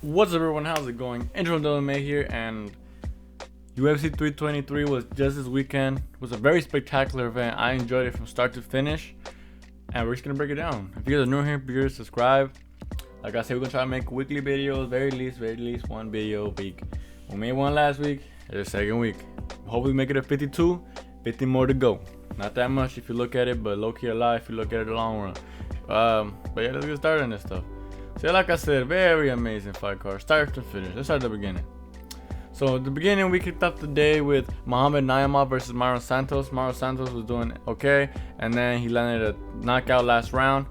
What's up, everyone? How's it going? Intro Dylan May here, and UFC 323 was just this weekend. It was a very spectacular event. I enjoyed it from start to finish, and we're just gonna break it down. If you guys are new here, be sure to subscribe. Like I said, we're gonna try to make weekly videos, very least one video a week. We made one last week. It's the second week. Hopefully, make it a 52. 50 more to go. Not that much if you look at it, but low key a lot if you look at it the long run. But yeah, let's get started on this stuff. So like I said, very amazing fight card, start to finish. Let's start at the beginning. So at the beginning, we kicked off the day with Muhammad Naimov versus Mauro Santos. Mauro Santos was doing okay, and then he landed a knockout last round.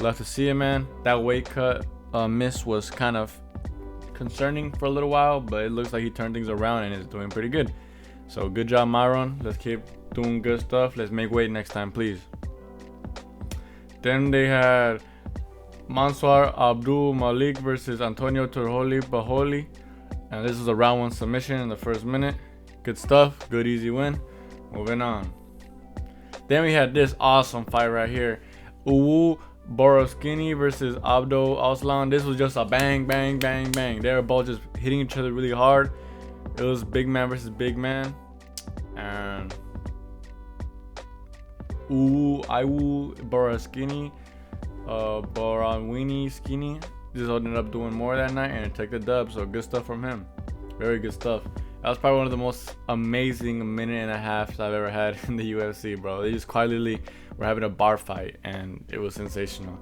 Love to see it, man. That weight cut miss was kind of concerning for a little while, but it looks like he turned things around and is doing pretty good. So good job, Myron. Let's keep doing good stuff. Let's make weight next time, please. Then they had Mansour Abdul Malik versus Antonio Turholi Baholi, and this was a round one submission in the first minute. Good stuff, good easy win. Moving on. Then we had this awesome fight right here, Uwu Boroskini versus Abdo Aslan. This was just a bang, bang, bang, bang. They were both just hitting each other really hard. It was big man versus big man, and Iwu Boroskini. Boronwini Skinny just ended up doing more that night and took the dub, so good stuff from him. Very good stuff. That was probably one of the most amazing minute and a half I've ever had in the UFC, bro. They just quietly were having a bar fight and it was sensational.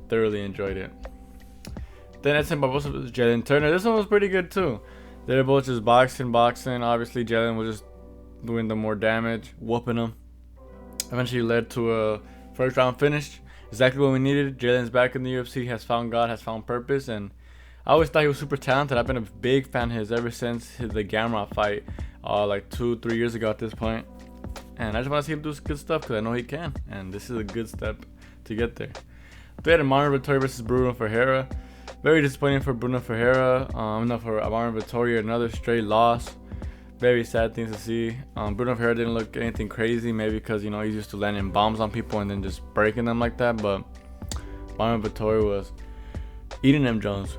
Thoroughly enjoyed it. Then Edson Barbosa versus Jalen Turner. This one was pretty good too. They were both just boxing. Obviously Jalen was just doing the more damage, whooping him. Eventually led to a first round finish. Exactly what we needed. Jalen's back in the UFC, has found God, has found purpose, and I always thought he was super talented. I've been a big fan of his ever since the Gamrot fight, like 2-3 years ago at this point. And I just want to see him do good stuff because I know he can, and this is a good step to get there. We had Marlon Vettori versus Bruno Ferreira. Very disappointing for Bruno Ferreira. No, for Marlon Vettori, another straight loss. Very sad things to see. Bruno Ferreira didn't look anything crazy, maybe because he's used to landing bombs on people and then just breaking them like that. But Marlon Vettori was eating them Jones,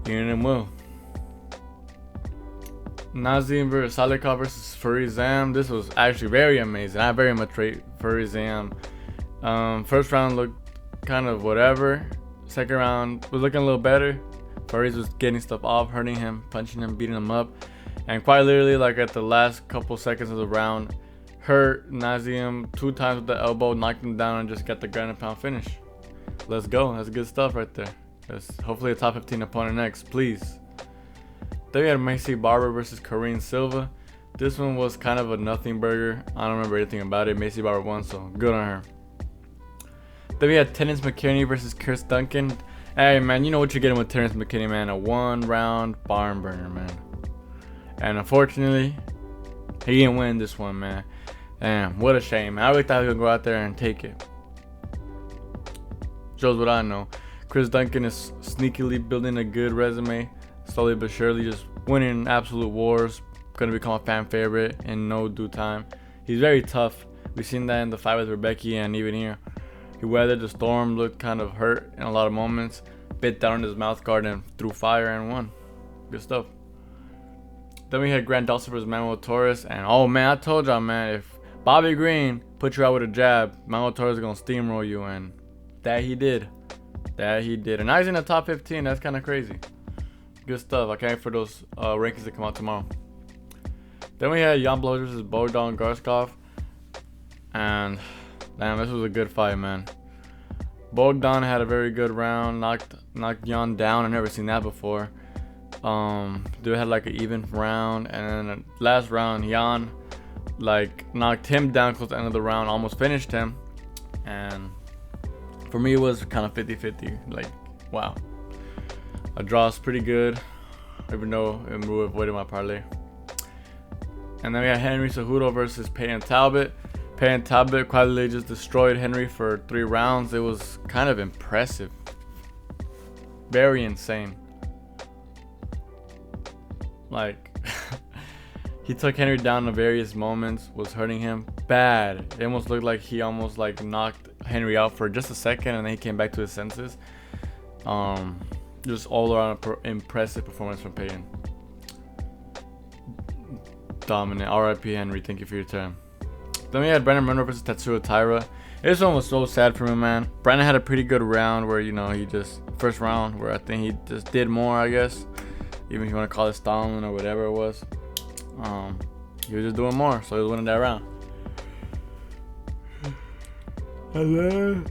eating them well. Nazim versus Salikov versus Farizam. This was actually very amazing. I very much rate Farizam. First round looked kind of whatever. Second round was looking a little better. Fariz was getting stuff off, hurting him, punching him, beating him up. And quite literally, like at the last couple seconds of the round, hurt Nazim 2 times with the elbow, knocked him down, and just got the ground and pound finish. Let's go. That's good stuff right there. That's hopefully a top 15 opponent next, please. Then we had Macy Barber versus Corrine Silva. This one was kind of a nothing burger. I don't remember anything about it. Macy Barber won, so good on her. Then we had Terrence McKinney versus Chris Duncan. Hey, man, you know what you're getting with Terrence McKinney, man. A 1-round barn burner, man. And unfortunately, he didn't win this one, man. Damn, what a shame. I really thought he would go out there and take it. Shows what I know. Chris Duncan is sneakily building a good resume. Slowly but surely just winning absolute wars. Gonna become a fan favorite in no due time. He's very tough. We've seen that in the fight with Rebecca, and even here. He weathered the storm, looked kind of hurt in a lot of moments. Bit down on his mouth guard and threw fire and won. Good stuff. Then we had Grant Dawson versus Manuel Torres, and oh man, I told y'all, man, if Bobby Green put you out with a jab, Manuel Torres is gonna steamroll you, and that he did. And now he's in the top 15. That's kind of crazy. Good stuff. I can't wait for those rankings to come out tomorrow. Then we had Jan Blachowicz versus Bogdan Garskov, and damn, this was a good fight, man. Bogdan had a very good round, knocked Jan down. I've never seen that before. Dude had like an even round, and then the last round Jan knocked him down close to the end of the round, almost finished him. And for me it was kind of 50-50. Like, wow, a draw is pretty good, even though it avoided my parlay. And then we had Henry Cejudo versus Peyton Talbot. Peyton Talbot quietly just destroyed Henry for 3 rounds. It was kind of impressive, very insane. Like, he took Henry down in various moments, was hurting him bad. It almost looked like he almost knocked Henry out for just a second, and then he came back to his senses. Just all around impressive performance from Peyton. Dominant. R.I.P. Henry. Thank you for your time. Then we had Brandon Monroe versus Tatsuro Taira. This one was so sad for me, man. Brandon had a pretty good round where, you know, he just first round where I think he just did more, I guess. Even if you want to call it stalling or whatever it was. He was just doing more, so he was winning that round. And then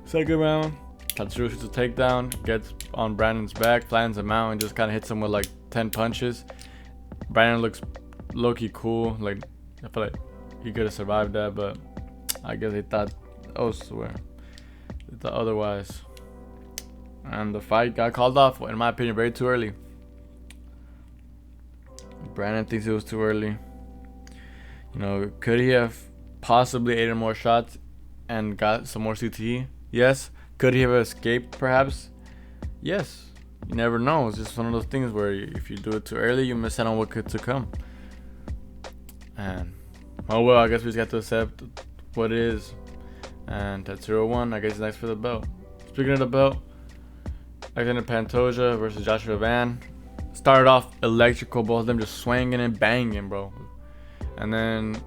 second round, Tatsuro shoots a takedown, gets on Brandon's back, flattens him out, and just kind of hits him with like 10 punches. Brandon looks low-key cool. Like, I feel like he could have survived that, but I guess they thought, they thought otherwise. And the fight got called off, in my opinion, very too early. Brandon thinks it was too early. You know, could he have possibly 8 or more shots and got some more CTE? Yes. Could he have escaped, perhaps? Yes. You never know. It's just one of those things where if you do it too early, you miss out on what could to come. And, oh well, I guess we just got to accept what it is. And Tatsuro won. I guess he's next for the belt. Speaking of the belt, Alexandre Pantoja versus Joshua Van. Started off electrical, both of them just swinging and banging, bro. And then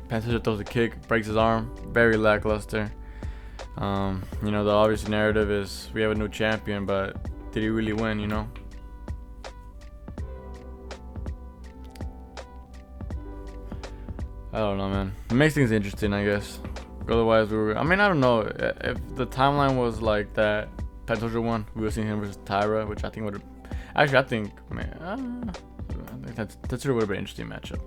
Pantoja throws a kick, breaks his arm. Very lackluster. You know, the obvious narrative is we have a new champion, but did he really win, you know? I don't know, man. It makes things interesting, I guess. Otherwise, I don't know. If the timeline was like that, Pantoja won, we would have seen him versus Taira, which I think would have. Actually, I think that would have been an interesting matchup.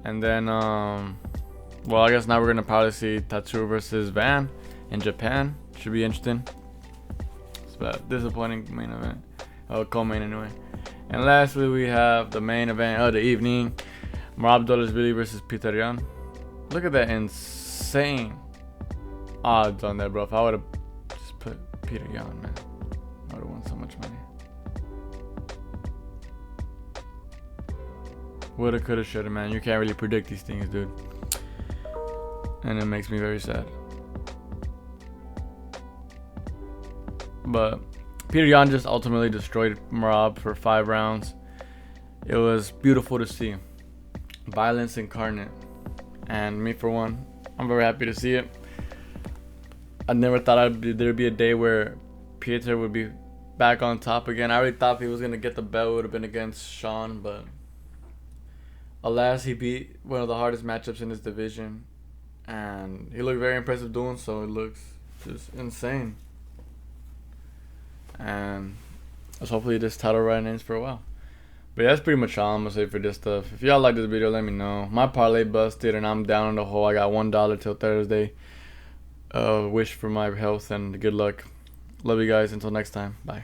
And then, well, I guess now we're gonna probably see Tatsuro versus Van in Japan. Should be interesting. It's a disappointing main event. Co-main anyway. And lastly, we have the main event of the evening: Merab Dvalishvili versus Petr Yan. Look at that insane odds on that, bro. If I would have just put Petr Yan, man, I would have won so much money. Woulda, coulda, shoulda, man. You can't really predict these things, dude. And it makes me very sad. But Petr Yan just ultimately destroyed Merab for 5 rounds. It was beautiful to see. Violence incarnate. And me, for one, I'm very happy to see it. I never thought there'd be a day where Petr would be back on top again. I already thought if he was going to get the belt, it would have been against Sean, but alas, he beat one of the hardest matchups in his division. And he looked very impressive doing so. It looks just insane. And let's hopefully this title run ends for a while. But yeah, that's pretty much all I'm going to say for this stuff. If y'all like this video, let me know. My parlay busted and I'm down in the hole. I got $1 till Thursday. Wish for my health and good luck. Love you guys. Until next time. Bye.